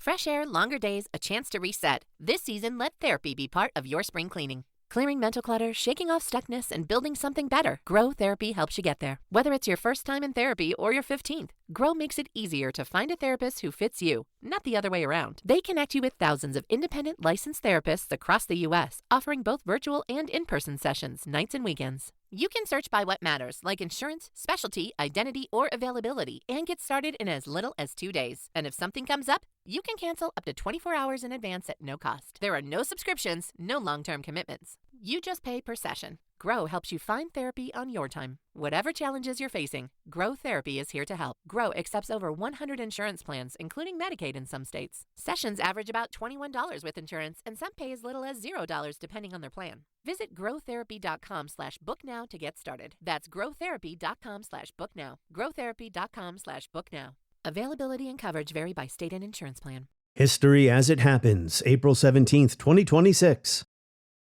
Fresh air, longer days, a chance to reset. This season, let therapy be part of your spring cleaning. Clearing mental clutter, shaking off stuckness, and building something better. Grow Therapy helps you get there. Whether it's your first time in therapy or your 15th, Grow makes it easier to find a therapist who fits you, not the other way around. They connect you with thousands of independent licensed therapists across the U.S., offering both virtual and in-person sessions, nights and weekends. You can search by what matters, like insurance, specialty, identity, or availability, and get started in as little as 2 days. And if something comes up, you can cancel up to 24 hours in advance at no cost. There are no subscriptions, no long-term commitments. You just pay per session. Grow helps you find therapy on your time. Whatever challenges you're facing, Grow Therapy is here to help. Grow accepts over 100 insurance plans, including Medicaid in some states. Sessions average about $21 with insurance, and some pay as little as $0 depending on their plan. Visit growtherapy.com/booknow to get started. That's growtherapy.com/booknow. growtherapy.com/booknow. Availability and coverage vary by state and insurance plan. History as it happens, April 17th, 2026.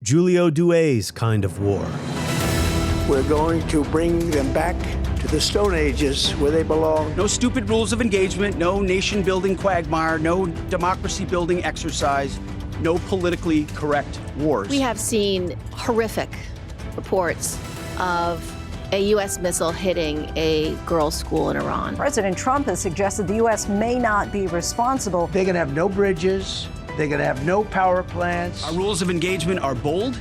Giulio Douhet's kind of war. We're going to bring them back to the Stone Ages where they belong. No stupid rules of engagement, no nation-building quagmire, no democracy-building exercise, no politically correct wars. We have seen horrific reports of a U.S. missile hitting a girls' school in Iran. President Trump has suggested the U.S. may not be responsible. They're going to have no bridges. They're going to have no power plants. Our rules of engagement are bold,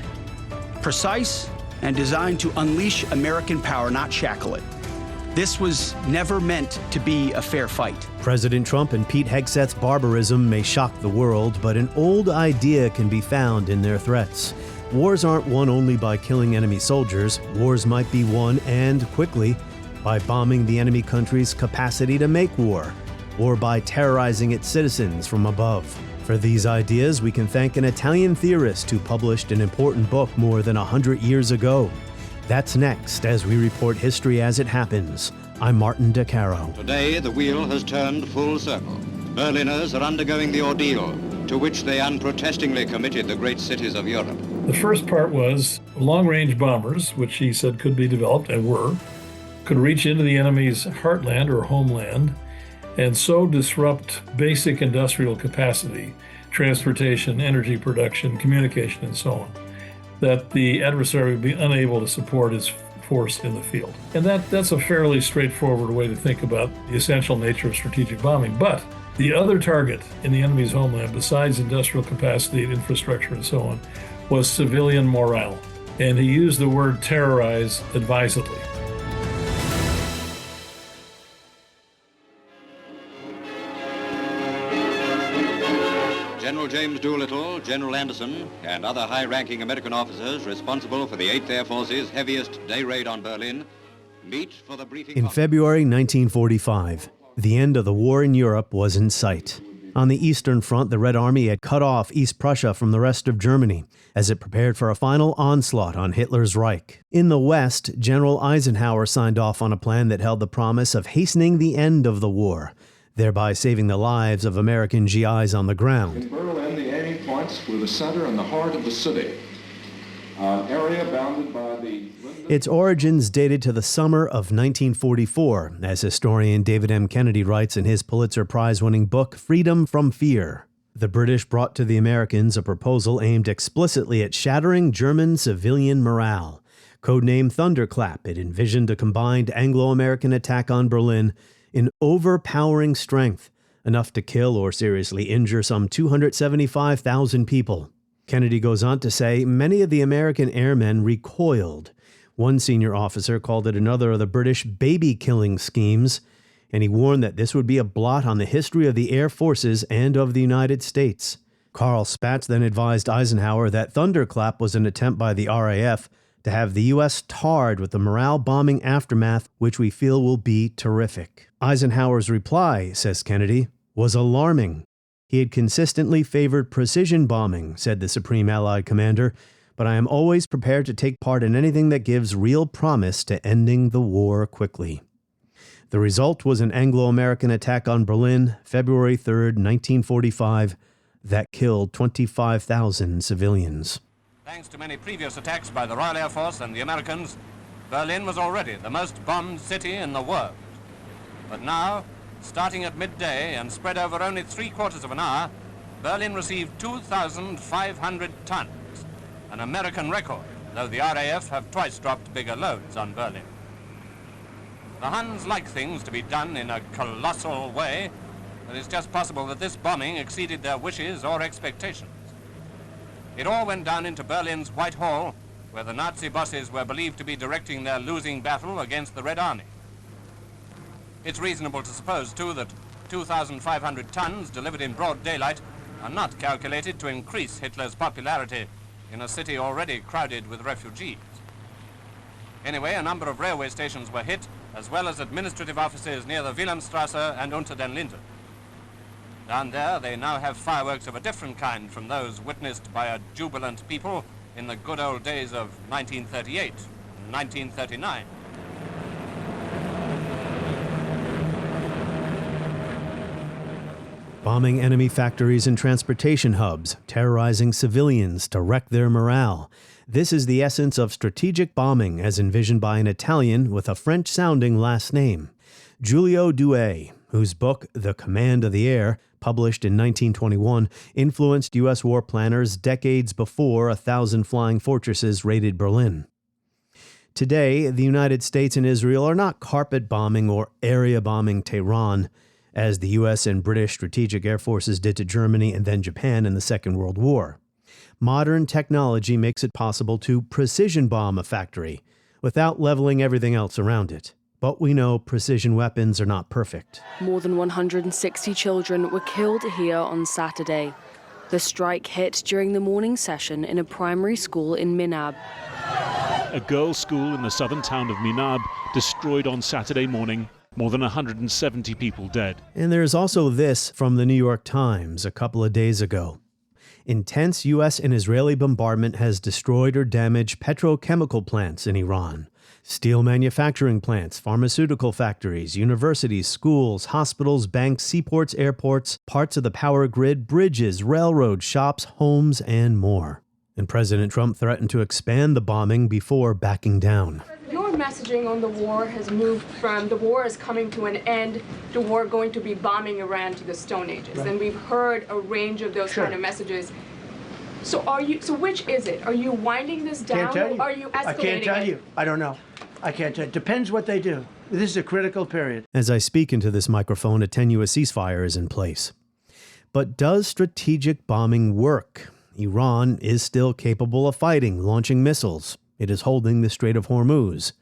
precise, and designed to unleash American power, not shackle it. This was never meant to be a fair fight. President Trump and Pete Hegseth's barbarism may shock the world, but an old idea can be found in their threats. Wars aren't won only by killing enemy soldiers. Wars might be won, and quickly, by bombing the enemy country's capacity to make war, or by terrorizing its citizens from above. For these ideas, we can thank an Italian theorist who published an important book more than 100 years ago. That's next as we report history as it happens. I'm Martin DeCaro. Today, the wheel has turned full circle. Berliners are undergoing the ordeal to which they unprotestingly committed the great cities of Europe. The first part was long-range bombers, which he said could be developed and were, could reach into the enemy's heartland or homeland and so disrupt basic industrial capacity, transportation, energy production, communication, and so on, that the adversary would be unable to support his force in the field. And that's a fairly straightforward way to think about the essential nature of strategic bombing. But the other target in the enemy's homeland, besides industrial capacity and infrastructure and so on, was civilian morale. And he used the word terrorize advisedly. General James Doolittle, General Anderson, and other high-ranking American officers responsible for the 8th Air Force's heaviest day raid on Berlin meet for the briefing. In February 1945, the end of the war in Europe was in sight. On the Eastern Front, the Red Army had cut off East Prussia from the rest of Germany as it prepared for a final onslaught on Hitler's Reich. In the West, General Eisenhower signed off on a plan that held the promise of hastening the end of the war, thereby saving the lives of American GIs on the ground. In Berlin, the aiming points were the center and the heart of the city, an area bounded by the... Its origins dated to the summer of 1944, as historian David M. Kennedy writes in his Pulitzer Prize-winning book, Freedom from Fear. The British brought to the Americans a proposal aimed explicitly at shattering German civilian morale. Codenamed Thunderclap, it envisioned a combined Anglo-American attack on Berlin in overpowering strength, enough to kill or seriously injure some 275,000 people. Kennedy goes on to say many of the American airmen recoiled. One senior officer called it another of the British baby-killing schemes, and he warned that this would be a blot on the history of the air forces and of the United States. Carl Spaatz then advised Eisenhower that Thunderclap was an attempt by the RAF to have the U.S. tarred with the morale-bombing aftermath, which we feel will be terrific. Eisenhower's reply, says Kennedy, was alarming. He had consistently favored precision bombing, said the Supreme Allied Commander, but I am always prepared to take part in anything that gives real promise to ending the war quickly. The result was an Anglo-American attack on Berlin, February 3, 1945, that killed 25,000 civilians. Thanks to many previous attacks by the Royal Air Force and the Americans, Berlin was already the most bombed city in the world. But now, starting at midday and spread over only 3/4 of an hour, Berlin received 2,500 tons, an American record, though the RAF have twice dropped bigger loads on Berlin. The Huns like things to be done in a colossal way, but it's just possible that this bombing exceeded their wishes or expectations. It all went down into Berlin's White Hall, where the Nazi bosses were believed to be directing their losing battle against the Red Army. It's reasonable to suppose, too, that 2,500 tons delivered in broad daylight are not calculated to increase Hitler's popularity in a city already crowded with refugees. Anyway, a number of railway stations were hit, as well as administrative offices near the Wilhelmstrasse and Unter den Linden. Down there, they now have fireworks of a different kind from those witnessed by a jubilant people in the good old days of 1938 and 1939. Bombing enemy factories and transportation hubs, terrorizing civilians to wreck their morale. This is the essence of strategic bombing as envisioned by an Italian with a French-sounding last name, Giulio Douhet, whose book, The Command of the Air, published in 1921, influenced U.S. war planners decades before 1,000 flying fortresses raided Berlin. Today, the United States and Israel are not carpet bombing or area bombing Tehran, as the U.S. and British strategic air forces did to Germany and then Japan in the Second World War. Modern technology makes it possible to precision bomb a factory without leveling everything else around it. But we know precision weapons are not perfect. More than 160 children were killed here on Saturday. The strike hit during the morning session in a primary school in Minab. A girls' school in the southern town of Minab destroyed on Saturday morning. More than 170 people dead. And there's also this from the New York Times a couple of days ago. Intense U.S. and Israeli bombardment has destroyed or damaged petrochemical plants in Iran. Steel manufacturing plants, pharmaceutical factories, universities, schools, hospitals, banks, seaports, airports, parts of the power grid, bridges, railroads, shops, homes, and more. And President Trump threatened to expand the bombing before backing down. Your messaging on the war has moved from the war is coming to an end to war going to be bombing Iran to the Stone Ages. Right. And we've heard a range of those kind of messages. So which is it? Are you winding this down? Can't tell you. Or are you escalating I can't tell you. I don't know. I can't tell you. Depends what they do. This is a critical period. As I speak into this microphone, a tenuous ceasefire is in place. But does strategic bombing work? Iran is still capable of fighting, launching missiles. It is holding the Strait of Hormuz.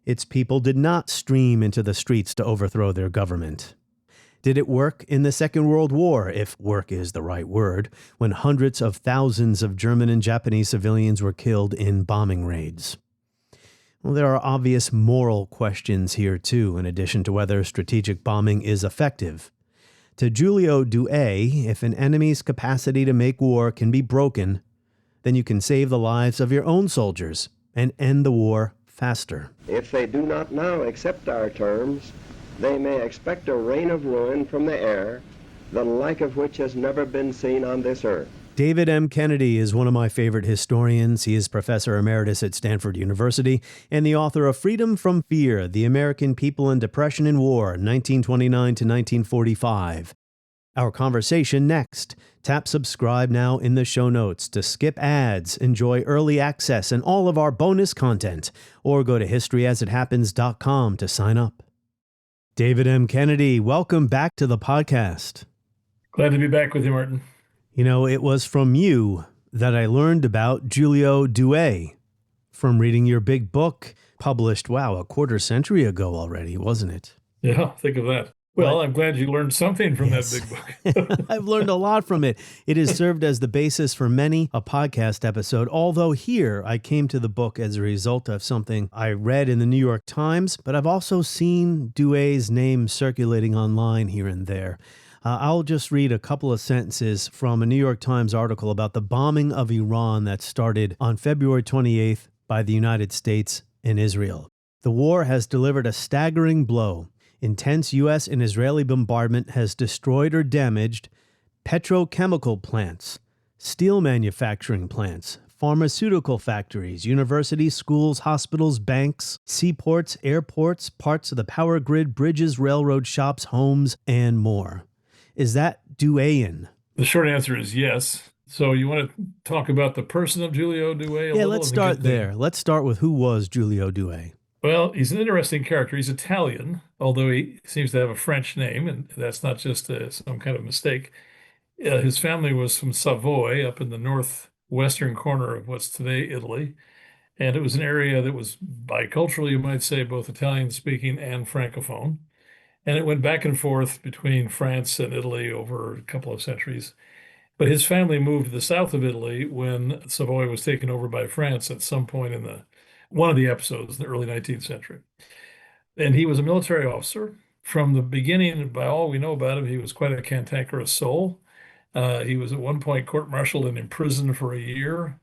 Its people did not stream into the streets to overthrow their government. Did it work in the Second World War, if work is the right word, when hundreds of thousands of German and Japanese civilians were killed in bombing raids? Well, there are obvious moral questions here, too, in addition to whether strategic bombing is effective. To Giulio Douhet, if an enemy's capacity to make war can be broken, then you can save the lives of your own soldiers and end the war faster. If they do not now accept our terms, they may expect a rain of ruin from the air, the like of which has never been seen on this earth. David M. Kennedy is one of my favorite historians. He is professor emeritus at Stanford University and the author of Freedom from Fear, The American People in Depression and War, 1929 to 1945. Our conversation next. Tap subscribe now in the show notes to skip ads, enjoy early access and all of our bonus content, or go to historyasithappens.com to sign up. David M. Kennedy, welcome back to the podcast. Glad to be back with you, Martin. You know, it was from you that I learned about Giulio Douhet, from reading your big book, published, a quarter century ago already, wasn't it? Yeah, think of that. Well, I'm glad you learned something from that big book. I've learned a lot from it. It has served as the basis for many a podcast episode, although here I came to the book as a result of something I read in the New York Times, but I've also seen Douhet's name circulating online here and there. I'll just read a couple of sentences from a New York Times article about the bombing of Iran that started on February 28th by the United States and Israel. The war has delivered a staggering blow. Intense U.S. and Israeli bombardment has destroyed or damaged petrochemical plants, steel manufacturing plants, pharmaceutical factories, universities, schools, hospitals, banks, seaports, airports, parts of the power grid, bridges, railroad shops, homes, and more. Is that Douhetian? The short answer is yes. So you want to talk about the person of Giulio Douhet? Yeah, let's start there. Let's start with who was Giulio Douhet. Well, he's an interesting character. He's Italian, although he seems to have a French name, and that's not just some kind of mistake. His family was from Savoy, up in the northwestern corner of what's today Italy. And it was an area that was bicultural, you might say, both Italian-speaking and Francophone. And it went back and forth between France and Italy over a couple of centuries. But his family moved to the south of Italy when Savoy was taken over by France at some point in one of the episodes in the early 19th century. And he was a military officer. From the beginning, by all we know about him, he was quite a cantankerous soul. He was at one point court-martialed and imprisoned for a year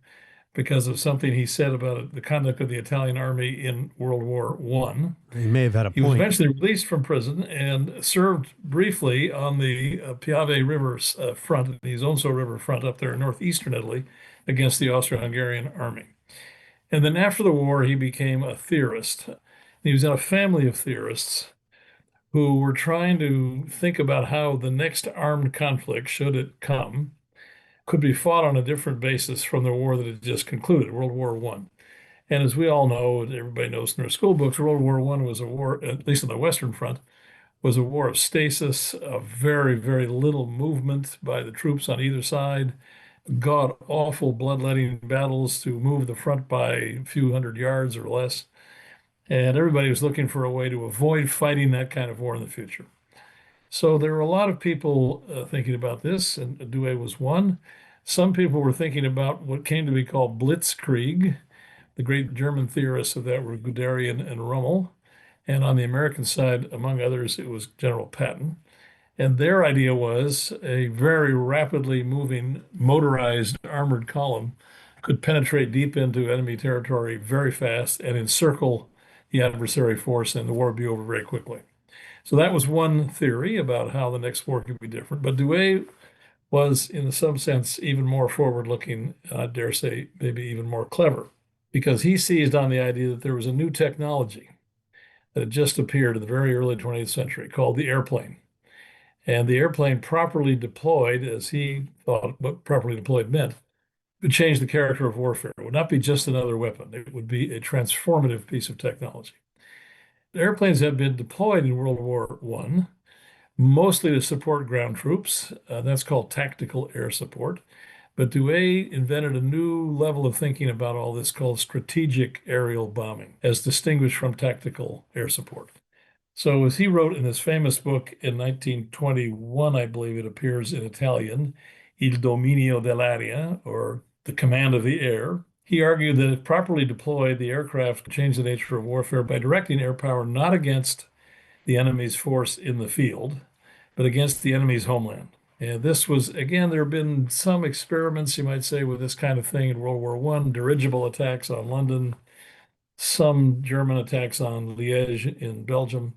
because of something he said about the conduct of the Italian army in World War I. He may have had a point. He was eventually released from prison and served briefly on the Piave River front, the Isonzo River front up there in northeastern Italy against the Austro-Hungarian army. And then after the war, he became a theorist. He was in a family of theorists who were trying to think about how the next armed conflict, should it come, could be fought on a different basis from the war that had just concluded, World War I. And as we all know, everybody knows in their school books, World War I was a war, at least on the Western Front, was a war of stasis, of very, very little movement by the troops on either side, god-awful bloodletting battles to move the front by a few hundred yards or less. And everybody was looking for a way to avoid fighting that kind of war in the future. So there were a lot of people thinking about this, and Douhet was one. Some people were thinking about what came to be called blitzkrieg. The great German theorists of that were Guderian and Rommel. And on the American side, among others, it was General Patton. And their idea was a very rapidly moving motorized armored column could penetrate deep into enemy territory very fast and encircle the adversary force, and the war would be over very quickly. So that was one theory about how the next war could be different. But Douhet was, in some sense, even more forward-looking, I dare say, maybe even more clever, because he seized on the idea that there was a new technology that had just appeared in the very early 20th century called the airplane. And the airplane properly deployed, as he thought what properly deployed meant, would change the character of warfare. It would not be just another weapon. It would be a transformative piece of technology. Airplanes have been deployed in World War I, mostly to support ground troops. That's called tactical air support. But Douhet invented a new level of thinking about all this called strategic aerial bombing, as distinguished from tactical air support. So as he wrote in his famous book in 1921, I believe it appears in Italian, Il dominio dell'aria, or The Command of the Air, he argued that if properly deployed, the aircraft could change the nature of warfare by directing air power not against the enemy's force in the field, but against the enemy's homeland. And this was, again, there have been some experiments, you might say, with this kind of thing in World War I, dirigible attacks on London, some German attacks on Liège in Belgium,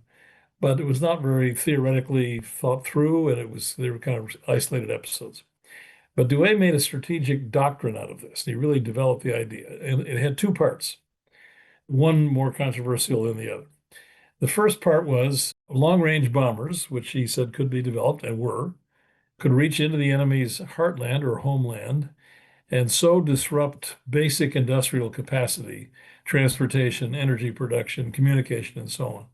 but it was not very theoretically thought through, and they were kind of isolated episodes. But Douhet made a strategic doctrine out of this. He really developed the idea, and it had two parts, one more controversial than the other. The first part was long-range bombers, which he said could be developed and were, could reach into the enemy's heartland or homeland and so disrupt basic industrial capacity, transportation, energy production, communication, and so on,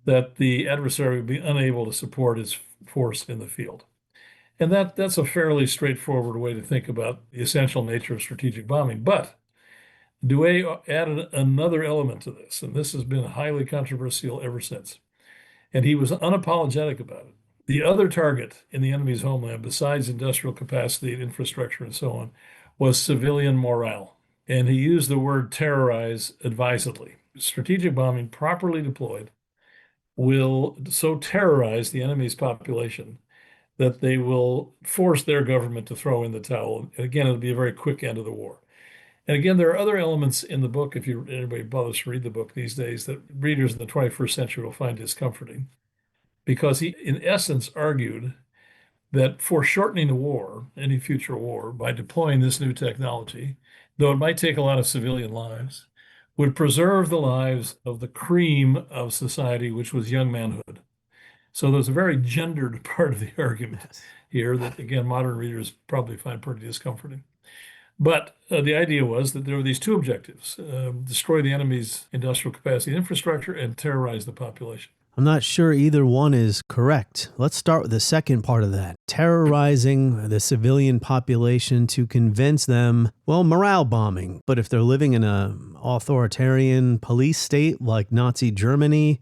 that the adversary would be unable to support his force in the field. And that's a fairly straightforward way to think about the essential nature of strategic bombing. But Douhet added another element to this, and this has been highly controversial ever since. And he was unapologetic about it. The other target in the enemy's homeland, besides industrial capacity and infrastructure and so on, was civilian morale. And he used the word terrorize advisedly. Strategic bombing, properly deployed, will so terrorize the enemy's population that they will force their government to throw in the towel. And again, it'll be a very quick end of the war. And again, there are other elements in the book, if anybody bothers to read the book these days, that readers in the 21st century will find discomforting, because he, in essence, argued that foreshortening the war, any future war, by deploying this new technology, though it might take a lot of civilian lives, would preserve the lives of the cream of society, which was young manhood. So there's a very gendered part of the argument here that, again, modern readers probably find pretty discomforting. But the idea was that there were these two objectives: destroy the enemy's industrial capacity and infrastructure and terrorize the population. I'm not sure either one is correct. Let's start with the second part of that. Terrorizing the civilian population to convince them, well, morale bombing. But if they're living in an authoritarian police state like Nazi Germany,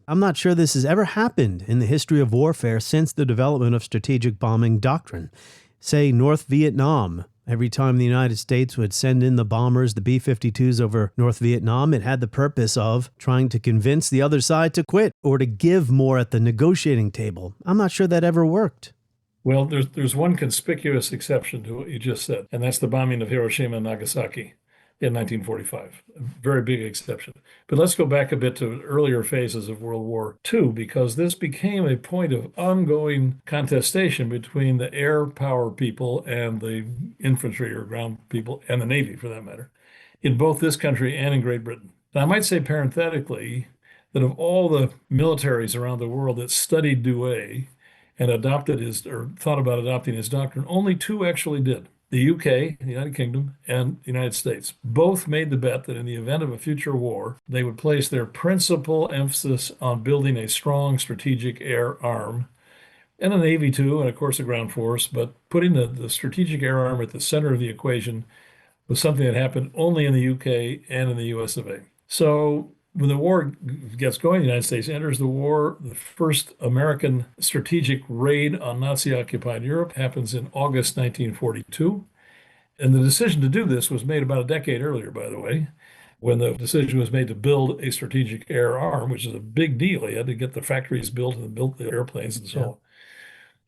I'm not sure this has ever happened in the history of warfare since the development of strategic bombing doctrine. Say North Vietnam. Every time the United States would send in the bombers, the B-52s over North Vietnam, it had the purpose of trying to convince the other side to quit or to give more at the negotiating table. I'm not sure that ever worked. Well, there's one conspicuous exception to what you just said, and that's the bombing of Hiroshima and Nagasaki in 1945. A very big exception. But let's go back a bit to earlier phases of World War II, because this became a point of ongoing contestation between the air power people and the infantry or ground people, and the Navy for that matter, in both this country and in Great Britain. Now, I might say parenthetically that of all the militaries around the world that studied Douhet and adopted his, or thought about adopting his doctrine, only two actually did. The UK, the United Kingdom, and the United States both made the bet that in the event of a future war, they would place their principal emphasis on building a strong strategic air arm, and a Navy too, and of course a ground force, but putting the strategic air arm at the center of the equation was something that happened only in the UK and in the US of A. So when the war gets going, the United States enters the war. The first American strategic raid on Nazi-occupied Europe happens in August 1942. And the decision to do this was made about a decade earlier, by the way, when the decision was made to build a strategic air arm, which is a big deal. You had to get the factories built and built the airplanes and so on.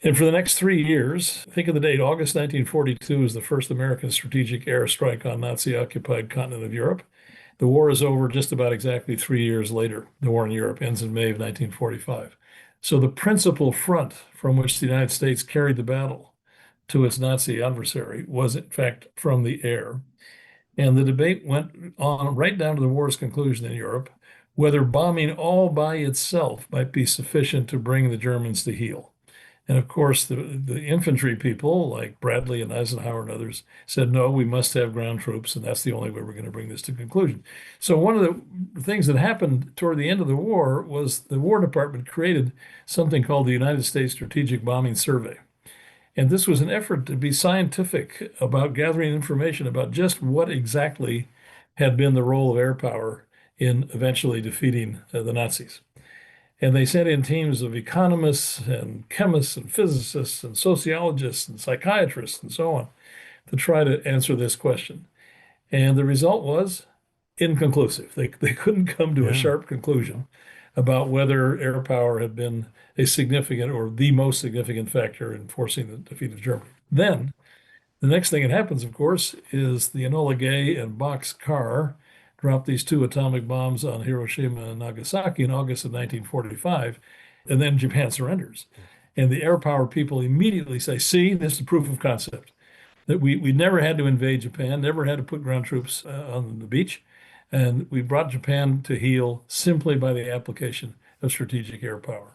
And for the next 3 years, think of the date, August 1942 is the first American strategic airstrike on Nazi-occupied continent of Europe. The war is over just about exactly 3 years later. The war in Europe ends in May of 1945. So the principal front from which the United States carried the battle to its Nazi adversary was, in fact, from the air. And the debate went on right down to the war's conclusion in Europe, whether bombing all by itself might be sufficient to bring the Germans to heel. And of course, the infantry people like Bradley and Eisenhower and others said, no, we must have ground troops, and that's the only way we're going to bring this to conclusion. So one of the things that happened toward the end of the war was the War Department created something called the United States Strategic Bombing Survey. And this was an effort to be scientific about gathering information about just what exactly had been the role of air power in eventually defeating the Nazis. And they sent in teams of economists and chemists and physicists and sociologists and psychiatrists and so on to try to answer this question. And the result was inconclusive. They couldn't come to a sharp conclusion about whether air power had been a significant or the most significant factor in forcing the defeat of Germany. Then the next thing that happens, of course, is the Enola Gay and Box-Carr dropped these two atomic bombs on Hiroshima and Nagasaki in August of 1945, and then Japan surrenders. And the air power people immediately say, see, this is the proof of concept, that we never had to invade Japan, never had to put ground troops on the beach, and we brought Japan to heel simply by the application of strategic air power.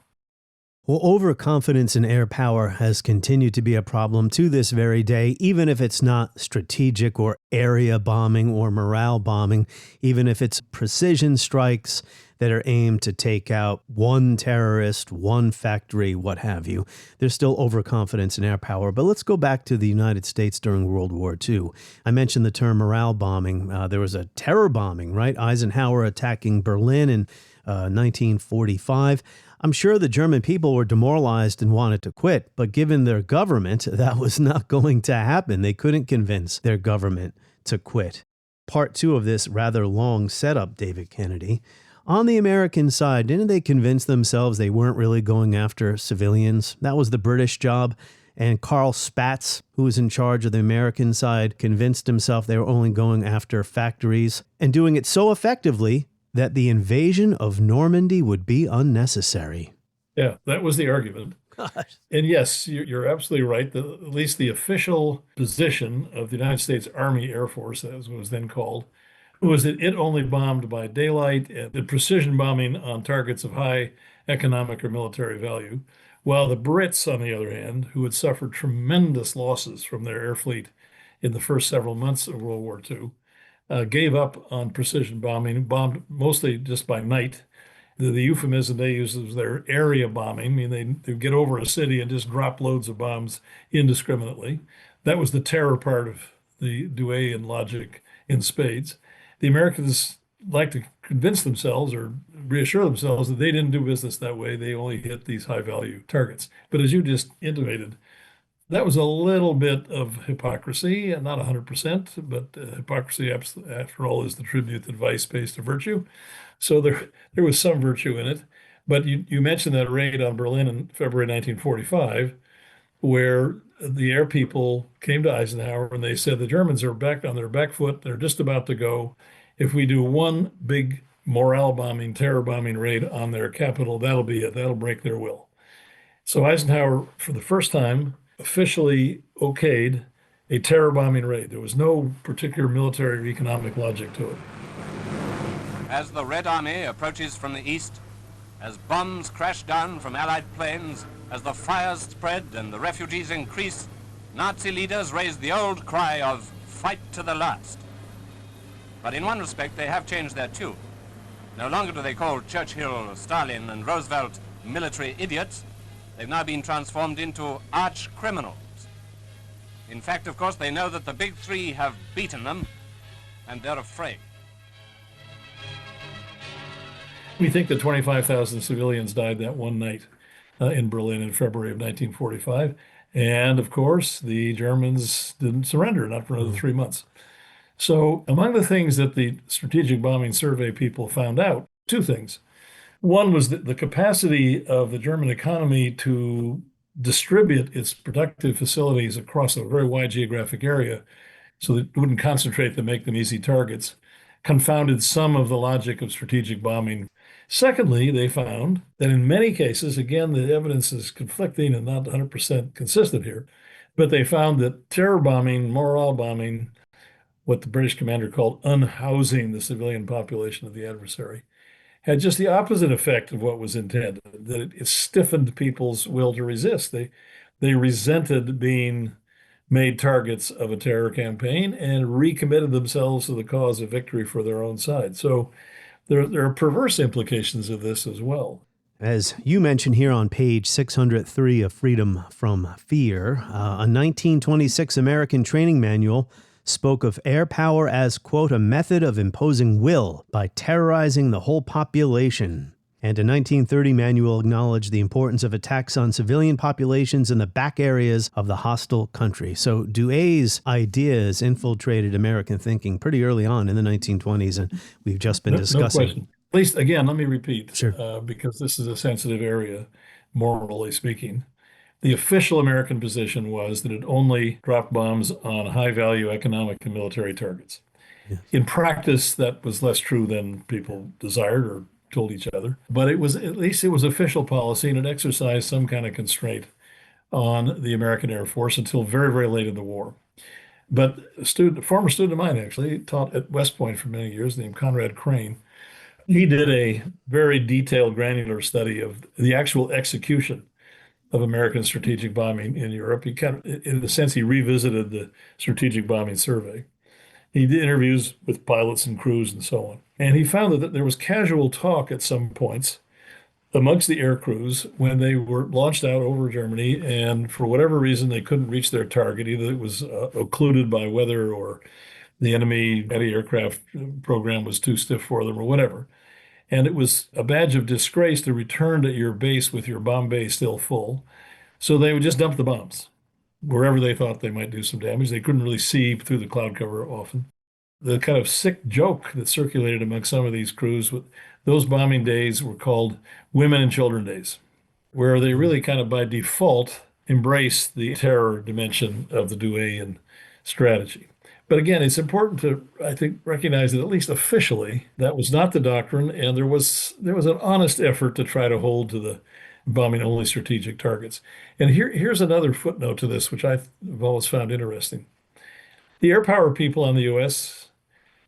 Well, overconfidence in air power has continued to be a problem to this very day, even if it's not strategic or area bombing or morale bombing, even if it's precision strikes that are aimed to take out one terrorist, one factory, what have you. There's still overconfidence in air power. But let's go back to the United States during World War II. I mentioned the term morale bombing. There was a terror bombing, right? Eisenhower attacking Berlin in 1945. I'm sure the German people were demoralized and wanted to quit, but given their government, that was not going to happen. They couldn't convince their government to quit. Part two of this rather long setup, David Kennedy. On the American side, didn't they convince themselves they weren't really going after civilians? That was the British job. And Carl Spaatz, who was in charge of the American side, convinced himself they were only going after factories and doing it so effectively that the invasion of Normandy would be unnecessary. Yeah, that was the argument. And yes, you're absolutely right. At least the official position of the United States Army Air Force, as it was then called, was that it only bombed by daylight and did precision bombing on targets of high economic or military value, while the Brits, on the other hand, who had suffered tremendous losses from their air fleet in the first several months of World War II, gave up on precision bombing, bombed mostly just by night. The euphemism they use is their area bombing. I mean, they get over a city and just drop loads of bombs indiscriminately. That was the terror part of the Douhet logic in spades. The Americans like to convince themselves or reassure themselves that they didn't do business that way. They only hit these high-value targets. But as you just intimated, that was a little bit of hypocrisy, and not 100%, but hypocrisy, after all, is the tribute that vice pays to virtue. So there was some virtue in it. But you mentioned that raid on Berlin in February 1945, where the air people came to Eisenhower and they said the Germans are back on their back foot. They're just about to go. If we do one big morale bombing, terror bombing raid on their capital, that'll be it. That'll break their will. So Eisenhower, for the first time, officially okayed a terror bombing raid. There was no particular military or economic logic to it. As the Red Army approaches from the east, as bombs crash down from Allied planes, as the fires spread and the refugees increase, Nazi leaders raise the old cry of fight to the last. But in one respect, they have changed their tune. No longer do they call Churchill, Stalin, and Roosevelt military idiots. They've now been transformed into arch criminals. In fact, of course, they know that the big three have beaten them, and they're afraid. We think that 25,000 civilians died that one night in Berlin in February of 1945. And of course, the Germans didn't surrender, not for another 3 months. So among the things that the strategic bombing survey people found out, two things. One was that the capacity of the German economy to distribute its productive facilities across a very wide geographic area so that it wouldn't concentrate to make them easy targets, confounded some of the logic of strategic bombing. Secondly, they found that in many cases, again, the evidence is conflicting and not 100% consistent here, but they found that terror bombing, morale bombing, what the British commander called unhousing the civilian population of the adversary, had just the opposite effect of what was intended, that it stiffened people's will to resist. They resented being made targets of a terror campaign and recommitted themselves to the cause of victory for their own side. So there are perverse implications of this as well. As you mentioned here on page 603 of Freedom from Fear, a 1926 American training manual spoke of air power as, quote, a method of imposing will by terrorizing the whole population. And a 1930 manual acknowledged the importance of attacks on civilian populations in the back areas of the hostile country. So Douhet's ideas infiltrated American thinking pretty early on in the 1920s, and we've just been discussing. No question. At least, again, let me repeat, sure. Because this is a sensitive area, morally speaking. The official American position was that it only dropped bombs on high-value economic and military targets. Yes. In practice, that was less true than people desired or told each other. But it was, at least it was official policy, and it exercised some kind of constraint on the American Air Force until very, very late in the war. But a former student of mine actually taught at West Point for many years, named Conrad Crane. He did a very detailed, granular study of the actual execution of American strategic bombing in Europe. He kind of, in a sense, he revisited the strategic bombing survey. He did interviews with pilots and crews and so on. And he found that there was casual talk at some points amongst the air crews when they were launched out over Germany, and for whatever reason, they couldn't reach their target. Either it was occluded by weather, or the enemy anti-aircraft program was too stiff for them, or whatever. And it was a badge of disgrace to return to your base with your bomb bay still full. So they would just dump the bombs wherever they thought they might do some damage. They couldn't really see through the cloud cover often. The kind of sick joke that circulated among some of these crews, those bombing days were called women and children days, where they really kind of by default embraced the terror dimension of the Douhet strategy. But again, it's important to, I think, recognize that at least officially, that was not the doctrine, and there was an honest effort to try to hold to bombing only strategic targets. And here's another footnote to this, which I've always found interesting. The air power people on the U.S.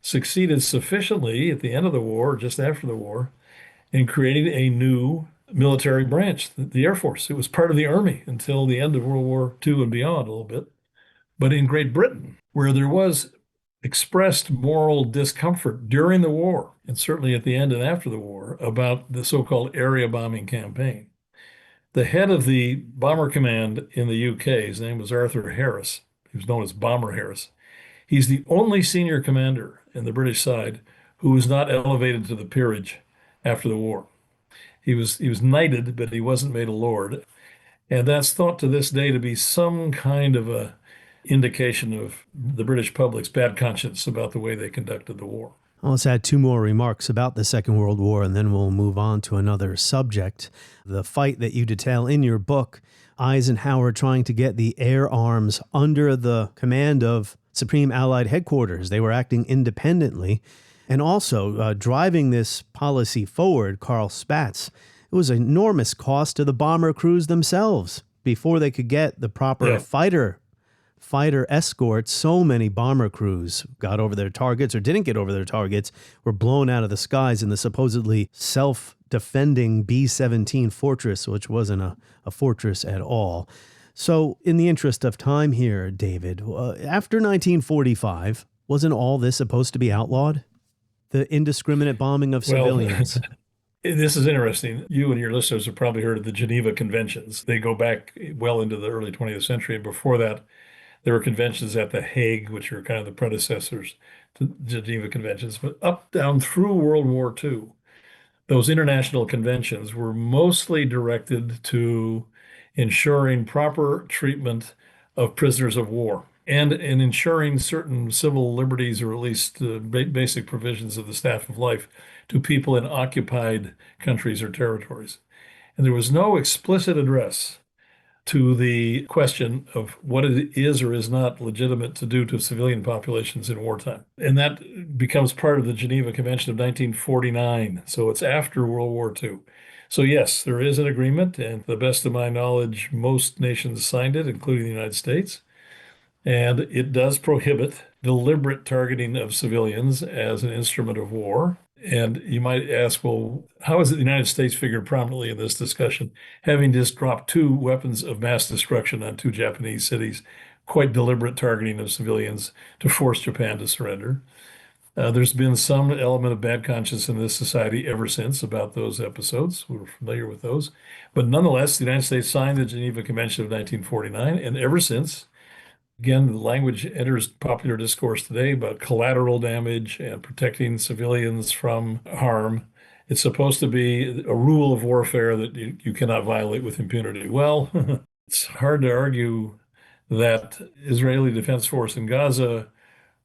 succeeded sufficiently at the end of the war, just after the war, in creating a new military branch, the Air Force. It was part of the Army until the end of World War II and beyond a little bit. But in Great Britain, where there was expressed moral discomfort during the war, and certainly at the end and after the war, about the so-called area bombing campaign, the head of the Bomber Command in the UK, his name was Arthur Harris. He was known as Bomber Harris. He's the only senior commander in the British side who was not elevated to the peerage after the war. He was knighted, but he wasn't made a lord. And that's thought to this day to be some kind of a indication of the British public's bad conscience about the way they conducted the war. Let's add two more remarks about the Second World War, and then we'll move on to another subject. The fight that you detail in your book, Eisenhower trying to get the air arms under the command of Supreme Allied Headquarters. They were acting independently. And also driving this policy forward, Carl Spaatz, it was an enormous cost to the bomber crews themselves before they could get the proper fighter escorts. So many bomber crews got over their targets or didn't get over their targets, were blown out of the skies in the supposedly self-defending B-17 Fortress, which wasn't a fortress at all. So in the interest of time here, David, after 1945, wasn't all this supposed to be outlawed? The indiscriminate bombing of civilians. Well, this is interesting. You and your listeners have probably heard of the Geneva Conventions. They go back well into the early 20th century. And before that, there were conventions at The Hague, which are kind of the predecessors to Geneva Conventions. But up, down through World War II, those international conventions were mostly directed to ensuring proper treatment of prisoners of war and in ensuring certain civil liberties, or at least basic provisions of the staff of life, to people in occupied countries or territories. And there was no explicit address to the question of what it is or is not legitimate to do to civilian populations in wartime. And that becomes part of the Geneva Convention of 1949. So it's after World War II. So yes, there is an agreement, and to the best of my knowledge, most nations signed it, including the United States. And it does prohibit deliberate targeting of civilians as an instrument of war. And you might ask, well, how is it the United States figured prominently in this discussion, having just dropped 2 weapons of mass destruction on 2 Japanese cities, quite deliberate targeting of civilians to force Japan to surrender? There's been some element of bad conscience in this society ever since about those episodes. We're familiar with those. But nonetheless, the United States signed the Geneva Convention of 1949, and ever since, again, the language enters popular discourse today about collateral damage and protecting civilians from harm. It's supposed to be a rule of warfare that you cannot violate with impunity. Well, it's hard to argue that Israeli Defense Force in Gaza,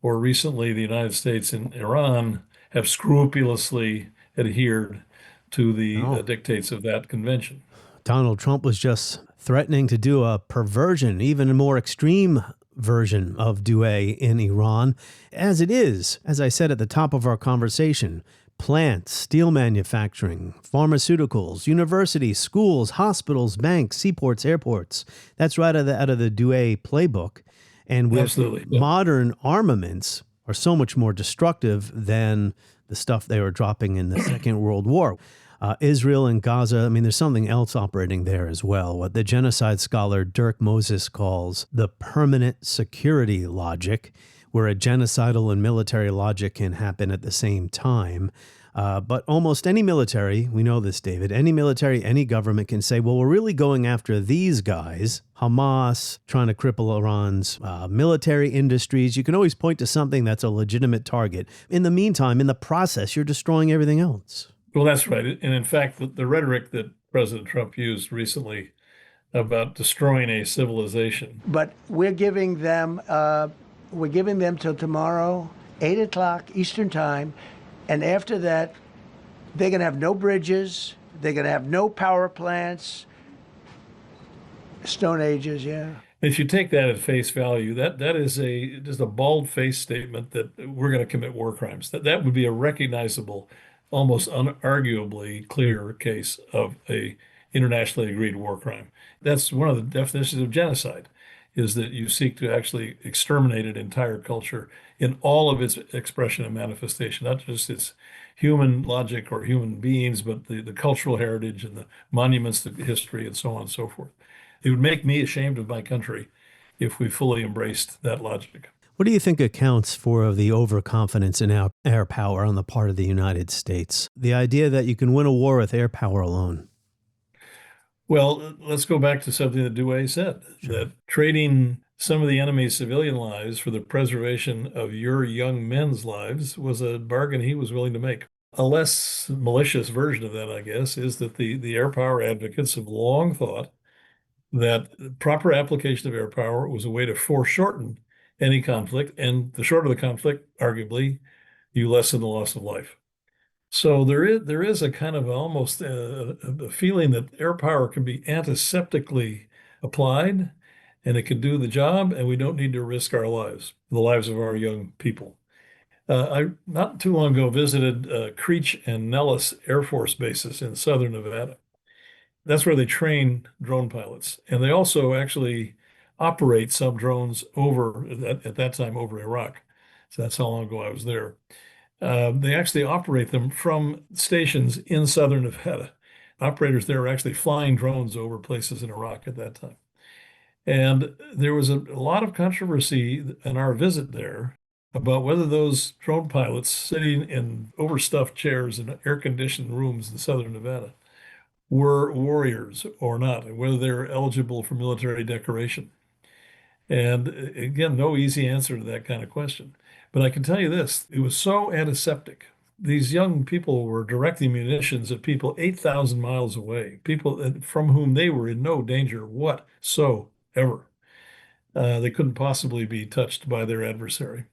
or recently the United States in Iran, have scrupulously adhered to the dictates of that convention. Donald Trump was just threatening to do a perversion, even a more extreme version of Douhet in Iran. As it is, as I said at the top of our conversation, plants, steel manufacturing, pharmaceuticals, universities, schools, hospitals, banks, seaports, airports. That's right out of the Douhet playbook. And with modern armaments are so much more destructive than the stuff they were dropping in the Second World War. Israel and Gaza, I mean, there's something else operating there as well, what the genocide scholar Dirk Moses calls the permanent security logic, where a genocidal and military logic can happen at the same time. But almost any military, we know this, David, any military, any government can say, well, we're really going after these guys, Hamas, trying to cripple Iran's military industries. You can always point to something that's a legitimate target. In the meantime, in the process, you're destroying everything else. Well, that's right. And in fact, the rhetoric that President Trump used recently about destroying a civilization. But we're giving them till tomorrow, 8 o'clock Eastern time. And after that, they're going to have no bridges. They're going to have no power plants. Stone Ages, yeah. If you take that at face value, that is just a bald-faced statement that we're going to commit war crimes. That would be a recognizable, almost unarguably clear case of a internationally agreed war crime. That's one of the definitions of genocide, is that you seek to actually exterminate an entire culture in all of its expression and manifestation, not just its human logic or human beings, but the cultural heritage and the monuments to history and so on and so forth. It would make me ashamed of my country if we fully embraced that logic. What do you think accounts for the overconfidence in our air power on the part of the United States? The idea that you can win a war with air power alone. Well, let's go back to something that Douhet said, that trading some of the enemy's civilian lives for the preservation of your young men's lives was a bargain he was willing to make. A less malicious version of that, I guess, is that the air power advocates have long thought that proper application of air power was a way to foreshorten any conflict, and the shorter the conflict, arguably, you lessen the loss of life. So there is a kind of almost a feeling that air power can be antiseptically applied, and it can do the job, and we don't need to risk our lives, the lives of our young people. I not too long ago visited Creech and Nellis Air Force bases in southern Nevada. That's where they train drone pilots, and they also actually operate some drones over at that time over Iraq. So that's how long ago I was there. They actually operate them from stations in southern Nevada. Operators there are actually flying drones over places in Iraq at that time. And there was a lot of controversy in our visit there about whether those drone pilots sitting in overstuffed chairs in air-conditioned rooms in southern Nevada were warriors or not, and whether they were eligible for military decoration. And again, no easy answer to that kind of question. But I can tell you this, it was so antiseptic. These young people were directing munitions at people 8,000 miles away, people from whom they were in no danger whatsoever. They couldn't possibly be touched by their adversary.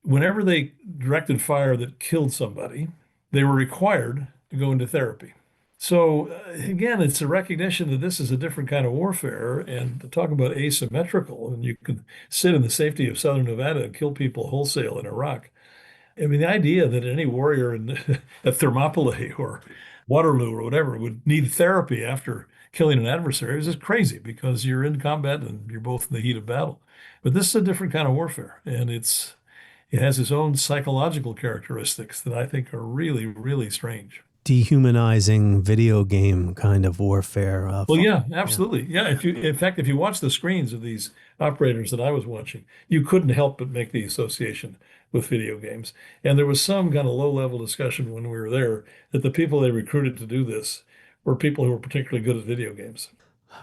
Whenever they directed fire that killed somebody, they were required to go into therapy. So again, it's a recognition that this is a different kind of warfare, and to talk about asymmetrical, and you can sit in the safety of southern Nevada and kill people wholesale in Iraq. I mean, the idea that any warrior at Thermopylae or Waterloo or whatever would need therapy after killing an adversary is just crazy, because you're in combat and you're both in the heat of battle. But this is a different kind of warfare, and it has its own psychological characteristics that I think are really, really strange. Dehumanizing video game kind of warfare. Well, yeah, absolutely. Yeah, if you watch the screens of these operators that I was watching, you couldn't help but make the association with video games. And there was some kind of low-level discussion when we were there that the people they recruited to do this were people who were particularly good at video games.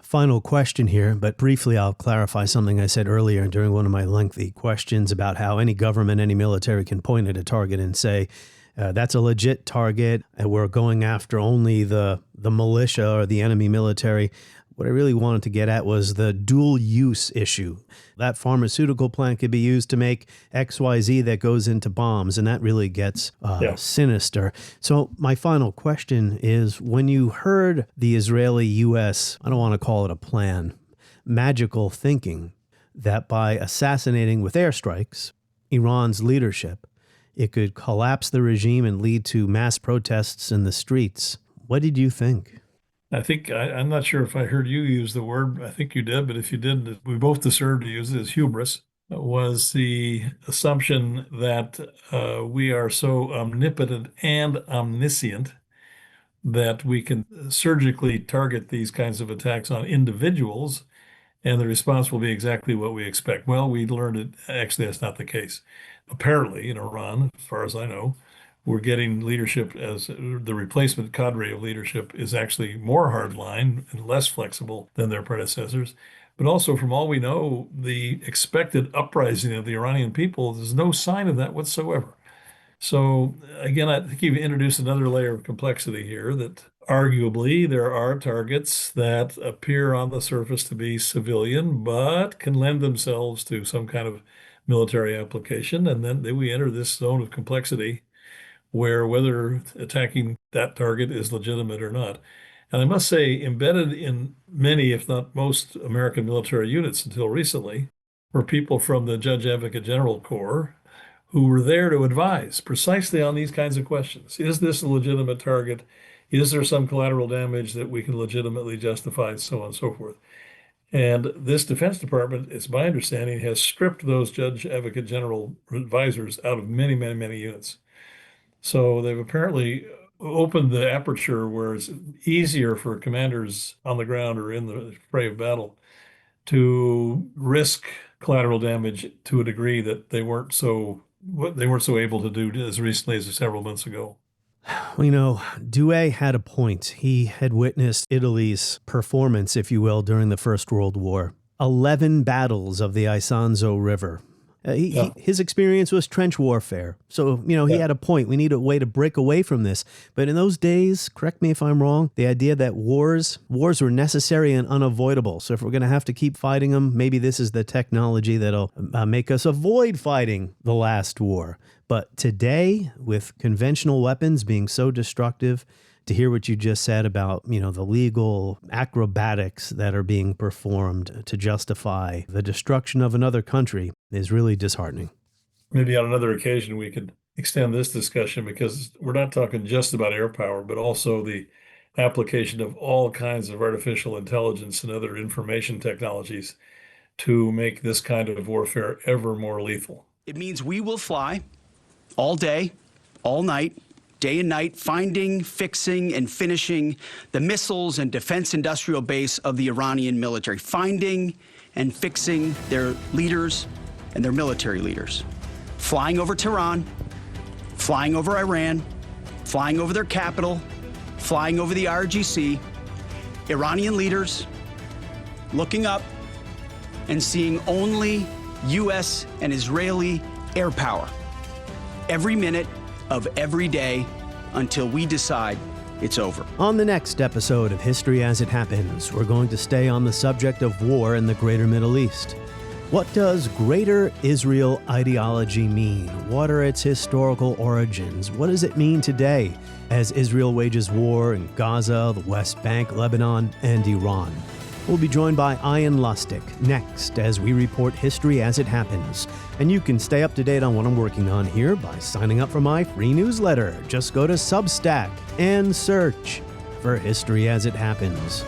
Final question here, but briefly I'll clarify something I said earlier during one of my lengthy questions about how any government, any military can point at a target and say, that's a legit target, and we're going after only the militia or the enemy military. What I really wanted to get at was the dual use issue. That pharmaceutical plant could be used to make XYZ that goes into bombs, and that really gets sinister. So my final question is, when you heard the Israeli-U.S., I don't want to call it a plan, magical thinking that by assassinating with airstrikes Iran's leadership, it could collapse the regime and lead to mass protests in the streets, what did you think? I think, I'm not sure if I heard you use the word, I think you did, but if you didn't, we both deserve to use it as hubris, was the assumption that we are so omnipotent and omniscient that we can surgically target these kinds of attacks on individuals, and the response will be exactly what we expect. Well, we learned that actually that's not the case. Apparently, in Iran, as far as I know, we're getting leadership as the replacement cadre of leadership is actually more hardline and less flexible than their predecessors. But also, from all we know, the expected uprising of the Iranian people, there's no sign of that whatsoever. So again, I think you've introduced another layer of complexity here, that arguably there are targets that appear on the surface to be civilian, but can lend themselves to some kind of military application. And then we enter this zone of complexity where whether attacking that target is legitimate or not. And I must say, embedded in many, if not most, American military units until recently were people from the Judge Advocate General Corps who were there to advise precisely on these kinds of questions. Is this a legitimate target? Is there some collateral damage that we can legitimately justify, so on and so forth? And this Defense Department, it's my understanding, has stripped those Judge Advocate General advisors out of many, many, many units. So they've apparently opened the aperture where it's easier for commanders on the ground or in the fray of battle to risk collateral damage to a degree that they weren't so able to do as recently as several months ago. Well, Douhet had a point. He had witnessed Italy's performance, if you will, during the First World War. 11 battles of the Isonzo River. His experience was trench warfare. So, he had a point. We need a way to break away from this. But in those days, correct me if I'm wrong, the idea that wars were necessary and unavoidable. So if we're going to have to keep fighting them, maybe this is the technology that'll make us avoid fighting the last war. But today, with conventional weapons being so destructive, to hear what you just said about, the legal acrobatics that are being performed to justify the destruction of another country is really disheartening. Maybe on another occasion we could extend this discussion, because we're not talking just about air power, but also the application of all kinds of artificial intelligence and other information technologies to make this kind of warfare ever more lethal. It means we will fly all day, all night, day and night, finding, fixing, and finishing the missiles and defense industrial base of the Iranian military, finding and fixing their leaders and their military leaders, flying over Tehran, flying over Iran, flying over their capital, flying over the RGC, Iranian leaders looking up and seeing only U.S. and Israeli air power every minute of every day until we decide it's over. On the next episode of History as It Happens, we're going to stay on the subject of war in the Greater Middle East. What does Greater Israel ideology mean? What are its historical origins? What does it mean today as Israel wages war in Gaza, the West Bank, Lebanon, and Iran? We'll be joined by Ian Lustig next as we report History as It Happens. And you can stay up to date on what I'm working on here by signing up for my free newsletter. Just go to Substack and search for History as It Happens.